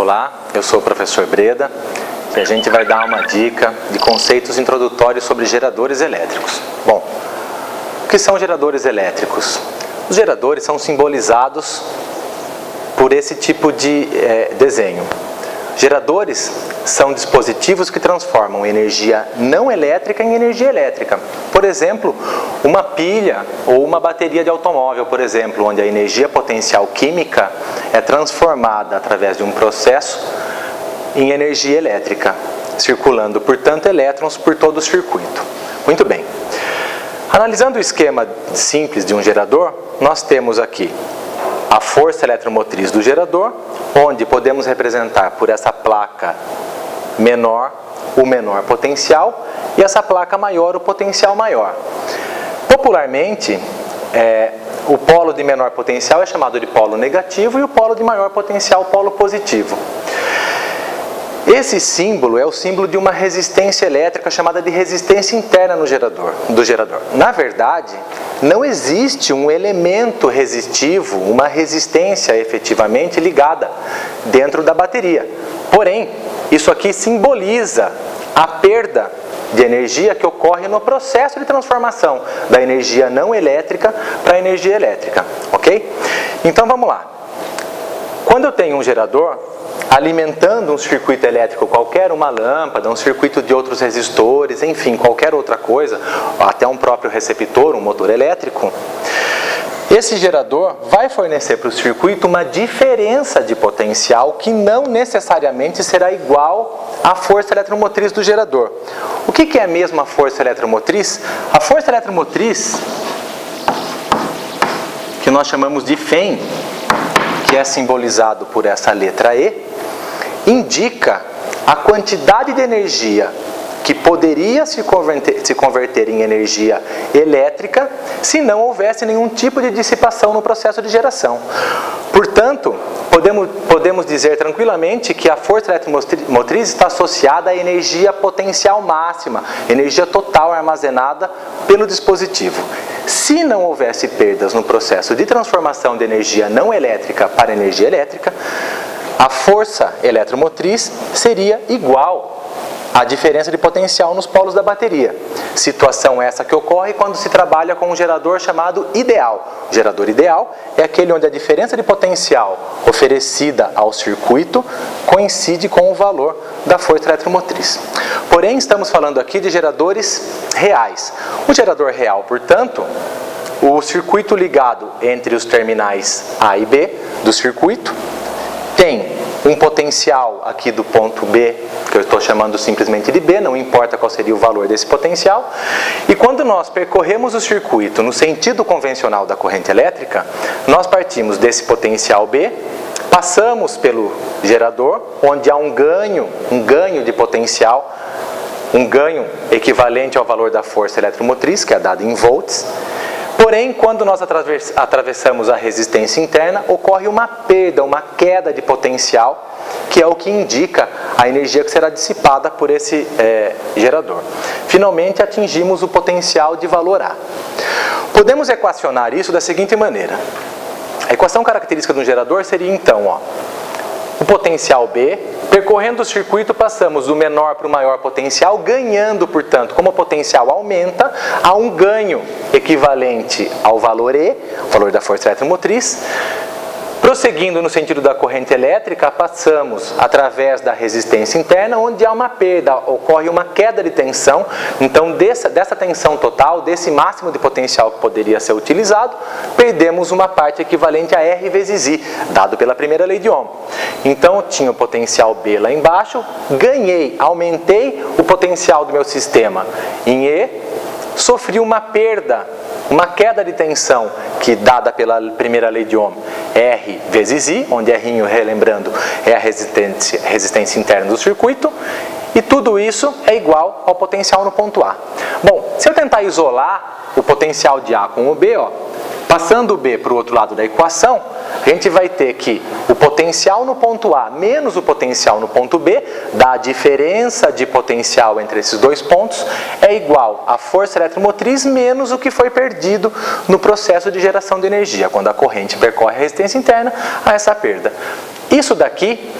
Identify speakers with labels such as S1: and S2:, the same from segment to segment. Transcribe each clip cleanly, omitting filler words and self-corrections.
S1: Olá, eu sou o professor Breda e a gente vai dar uma dica de conceitos introdutórios sobre geradores elétricos. Bom, o que são geradores elétricos? Os geradores são simbolizados por esse tipo de desenho. Geradores são dispositivos que transformam energia não elétrica em energia elétrica. Por exemplo, uma pilha ou uma bateria de automóvel, por exemplo, onde a energia potencial química é transformada através de um processo em energia elétrica, circulando, portanto, elétrons por todo o circuito. Muito bem. Analisando o esquema simples de um gerador, nós temos aqui a força eletromotriz do gerador, onde podemos representar por essa placa menor o menor potencial e essa placa maior o potencial maior. Popularmente, o polo de menor potencial é chamado de polo negativo e o polo de maior potencial, polo positivo. Esse símbolo é o símbolo de uma resistência elétrica chamada de resistência interna do gerador. Na verdade, não existe um elemento resistivo, uma resistência efetivamente ligada dentro da bateria. Porém, isso aqui simboliza a perda de energia que ocorre no processo de transformação da energia não elétrica para a energia elétrica, ok? Então vamos lá. Quando eu tenho um gerador alimentando um circuito elétrico qualquer, uma lâmpada, um circuito de outros resistores, enfim, qualquer outra coisa, até um próprio receptor, um motor elétrico, esse gerador vai fornecer para o circuito uma diferença de potencial que não necessariamente será igual à força eletromotriz do gerador. O que é mesmo a força eletromotriz? A força eletromotriz, que nós chamamos de Fem, que é simbolizado por essa letra E, indica a quantidade de energia que poderia se converter em energia elétrica se não houvesse nenhum tipo de dissipação no processo de geração. Portanto, podemos dizer tranquilamente que a força eletromotriz está associada à energia potencial máxima, energia total armazenada pelo dispositivo. Se não houvesse perdas no processo de transformação de energia não elétrica para energia elétrica, a força eletromotriz seria igual à diferença de potencial nos polos da bateria. Situação essa que ocorre quando se trabalha com um gerador chamado ideal. O gerador ideal é aquele onde a diferença de potencial oferecida ao circuito coincide com o valor da força eletromotriz. Porém, estamos falando aqui de geradores reais. O gerador real, portanto, o circuito ligado entre os terminais A e B do circuito tem um potencial aqui do ponto B, que eu estou chamando simplesmente de B, não importa qual seria o valor desse potencial. E quando nós percorremos o circuito no sentido convencional da corrente elétrica, nós partimos desse potencial B, passamos pelo gerador, onde há um ganho de potencial, um ganho equivalente ao valor da força eletromotriz, que é dado em volts. Porém, quando nós atravessamos a resistência interna, ocorre uma perda, uma queda de potencial, que é o que indica a energia que será dissipada por esse gerador. Finalmente, atingimos o potencial de valor A. Podemos equacionar isso da seguinte maneira. A equação característica do gerador seria então, o potencial B, percorrendo o circuito, passamos do menor para o maior potencial, ganhando, portanto, como o potencial aumenta, há um ganho equivalente ao valor E, o valor da força eletromotriz. Prosseguindo no sentido da corrente elétrica, passamos através da resistência interna, onde há uma perda, ocorre uma queda de tensão. Então, dessa tensão total, desse máximo de potencial que poderia ser utilizado, perdemos uma parte equivalente a R vezes I, dado pela primeira lei de Ohm. Então, eu tinha o potencial B lá embaixo, ganhei, aumentei o potencial do meu sistema em E, sofri uma perda, uma queda de tensão, que dada pela primeira lei de Ohm, R vezes I, onde R, relembrando, é a resistência interna do circuito, e tudo isso é igual ao potencial no ponto A. Bom, se eu tentar isolar o potencial de A com o B, passando o B para o outro lado da equação, a gente vai ter que o potencial no ponto A menos o potencial no ponto B, dá a diferença de potencial entre esses dois pontos, é igual à força eletromotriz menos o que foi perdido no processo de geração de energia, quando a corrente percorre a resistência interna, a essa perda. Isso daqui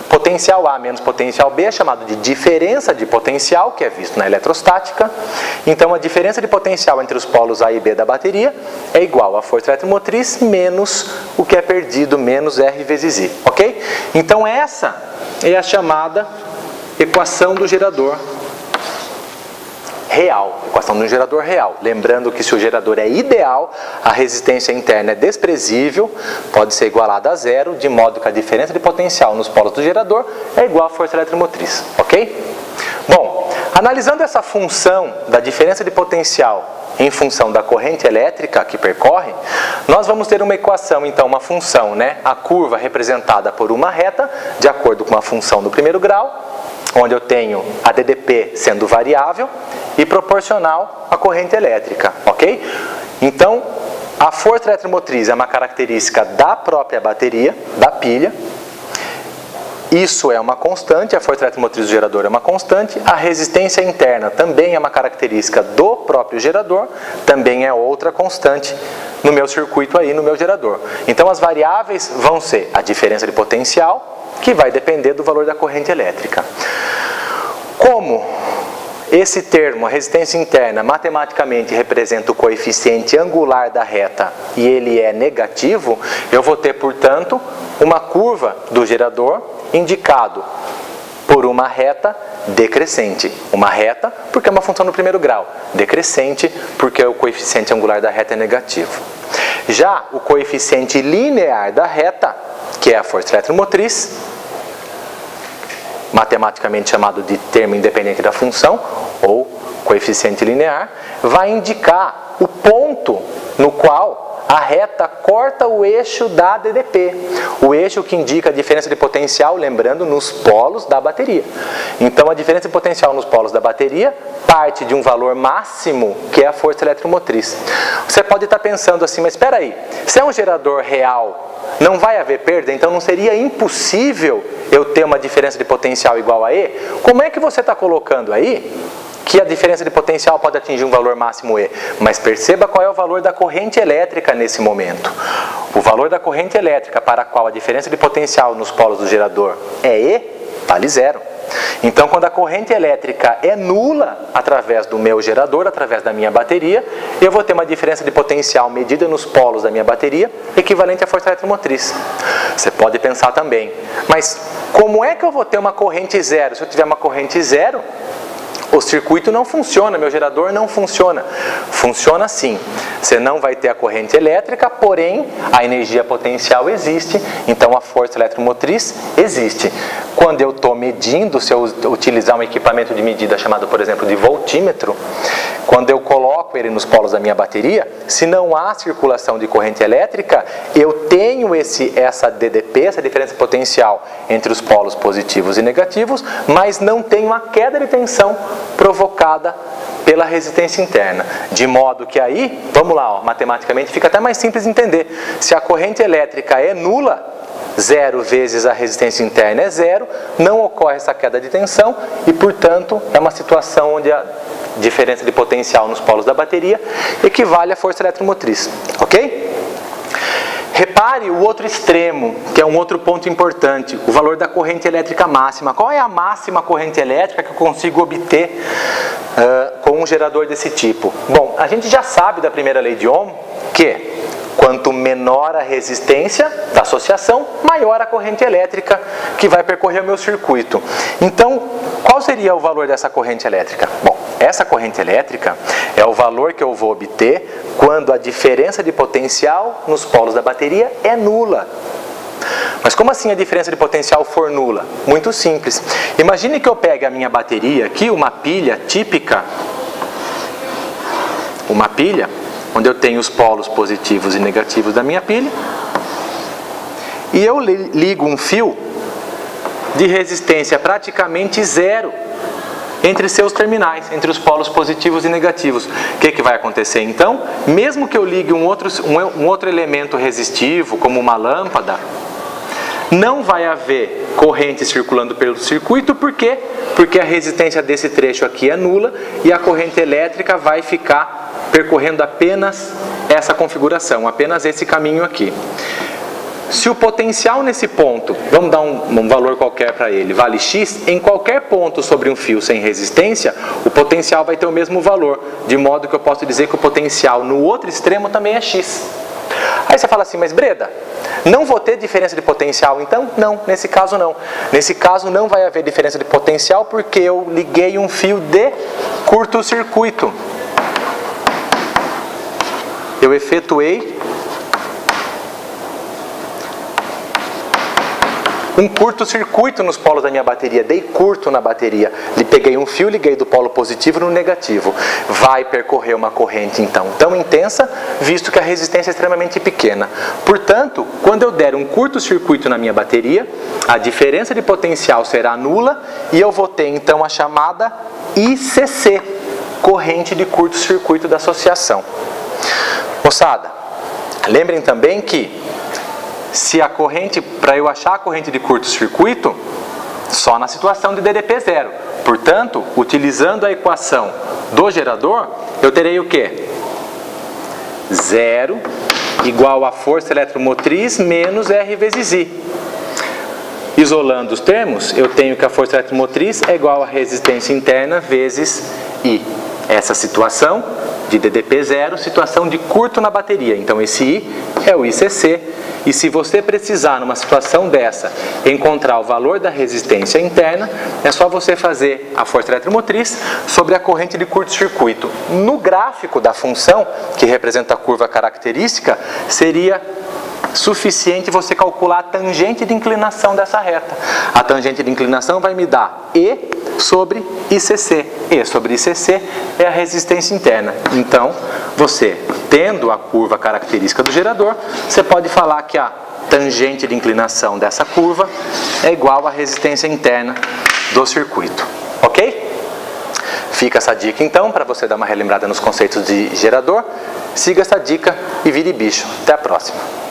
S1: Potencial A menos potencial B é chamado de diferença de potencial, que é visto na eletrostática. Então, a diferença de potencial entre os polos A e B da bateria é igual à força eletromotriz menos o que é perdido, menos R vezes I, ok? Então, essa é a chamada equação do gerador real, equação de um gerador real. Lembrando que se o gerador é ideal, a resistência interna é desprezível, pode ser igualada a zero, de modo que a diferença de potencial nos polos do gerador é igual à força eletromotriz, ok? Bom, analisando essa função da diferença de potencial em função da corrente elétrica que percorre, nós vamos ter uma equação, então, uma função, né? A curva representada por uma reta, de acordo com a função do primeiro grau, onde eu tenho a DDP sendo variável e proporcional à corrente elétrica, ok? Então, a força eletromotriz é uma característica da própria bateria, da pilha. Isso é uma constante, a força eletromotriz do gerador é uma constante. A resistência interna também é uma característica do próprio gerador, também é outra constante no meu circuito aí, no meu gerador. Então, as variáveis vão ser a diferença de potencial, que vai depender do valor da corrente elétrica. Como esse termo, a resistência interna, matematicamente representa o coeficiente angular da reta e ele é negativo, eu vou ter, portanto, uma curva do gerador indicado por uma reta decrescente. Uma reta porque é uma função do primeiro grau, decrescente porque o coeficiente angular da reta é negativo. Já o coeficiente linear da reta, que é a força eletromotriz, matematicamente chamado de termo independente da função, ou coeficiente linear, vai indicar o ponto no qual a reta corta o eixo da DDP. O eixo que indica a diferença de potencial, lembrando, nos polos da bateria. Então, a diferença de potencial nos polos da bateria parte de um valor máximo, que é a força eletromotriz. Você pode estar pensando assim, mas espera aí, se é um gerador real, não vai haver perda, então não seria impossível eu ter uma diferença de potencial igual a E? Como é que você está colocando aí que a diferença de potencial pode atingir um valor máximo E? Mas perceba qual é o valor da corrente elétrica nesse momento. O valor da corrente elétrica para a qual a diferença de potencial nos polos do gerador é E, vale zero. Então, quando a corrente elétrica é nula através do meu gerador, através da minha bateria, eu vou ter uma diferença de potencial medida nos polos da minha bateria, equivalente à força eletromotriz. Você pode pensar também, mas como é que eu vou ter uma corrente zero? Se eu tiver uma corrente zero, o circuito não funciona, meu gerador não funciona. Funciona sim. Você não vai ter a corrente elétrica, porém a energia potencial existe, então a força eletromotriz existe. Quando eu estou medindo, se eu utilizar um equipamento de medida chamado, por exemplo, de voltímetro, quando eu coloco ele nos polos da minha bateria, se não há circulação de corrente elétrica, eu tenho essa DDP, essa diferença potencial entre os polos positivos e negativos, mas não tenho a queda de tensão provocada pela resistência interna. De modo que aí, vamos lá, ó, matematicamente fica até mais simples de entender. Se a corrente elétrica é nula, 0 vezes a resistência interna é 0, não ocorre essa queda de tensão e, portanto, é uma situação onde a diferença de potencial nos polos da bateria equivale à força eletromotriz, ok? Repare o outro extremo, que é um outro ponto importante, o valor da corrente elétrica máxima. Qual é a máxima corrente elétrica que eu consigo obter com um gerador desse tipo? Bom, a gente já sabe da primeira lei de Ohm que quanto menor a resistência da associação, maior a corrente elétrica que vai percorrer o meu circuito. Então, qual seria o valor dessa corrente elétrica? Bom, essa corrente elétrica é o valor que eu vou obter quando a diferença de potencial nos polos da bateria é nula. Mas como assim a diferença de potencial for nula? Muito simples. Imagine que eu pegue a minha bateria aqui, uma pilha típica, uma pilha, onde eu tenho os polos positivos e negativos da minha pilha, e eu ligo um fio de resistência praticamente zero entre seus terminais, entre os polos positivos e negativos. O que vai acontecer então? Mesmo que eu ligue um outro elemento resistivo, como uma lâmpada, não vai haver corrente circulando pelo circuito. Por quê? Porque a resistência desse trecho aqui é nula e a corrente elétrica vai ficar percorrendo apenas essa configuração, apenas esse caminho aqui. se o potencial nesse ponto, vamos dar um valor qualquer para ele, vale X, em qualquer ponto sobre um fio sem resistência, o potencial vai ter o mesmo valor, de modo que eu posso dizer que o potencial no outro extremo também é X. Aí você fala assim, mas Breda, não vou ter diferença de potencial então? Não, nesse caso não. Nesse caso não vai haver diferença de potencial porque eu liguei um fio de curto-circuito. Eu efetuei um curto-circuito nos polos da minha bateria, dei curto na bateria, peguei um fio, liguei do polo positivo no negativo. Vai percorrer uma corrente então tão intensa, visto que a resistência é extremamente pequena. Portanto, quando eu der um curto-circuito na minha bateria, a diferença de potencial será nula e eu vou ter então a chamada ICC, corrente de curto-circuito da associação. Moçada, lembrem também que se a corrente, para eu achar a corrente de curto-circuito, só na situação de DDP zero. Portanto, utilizando a equação do gerador, eu terei o quê? 0 igual a força eletromotriz menos R vezes I. Isolando os termos, eu tenho que a força eletromotriz é igual a resistência interna vezes I. Essa situação de DDP zero, situação de curto na bateria. Então esse I é o ICC. E se você precisar, numa situação dessa, encontrar o valor da resistência interna, é só você fazer a força eletromotriz sobre a corrente de curto-circuito. No gráfico da função, que representa a curva característica, seria suficiente você calcular a tangente de inclinação dessa reta. A tangente de inclinação vai me dar E sobre ICC. E sobre ICC é a resistência interna. Então, você, tendo a curva característica do gerador, você pode falar que a tangente de inclinação dessa curva é igual à resistência interna do circuito. Ok? Fica essa dica então, para você dar uma relembrada nos conceitos de gerador. Siga essa dica e vire bicho. Até a próxima.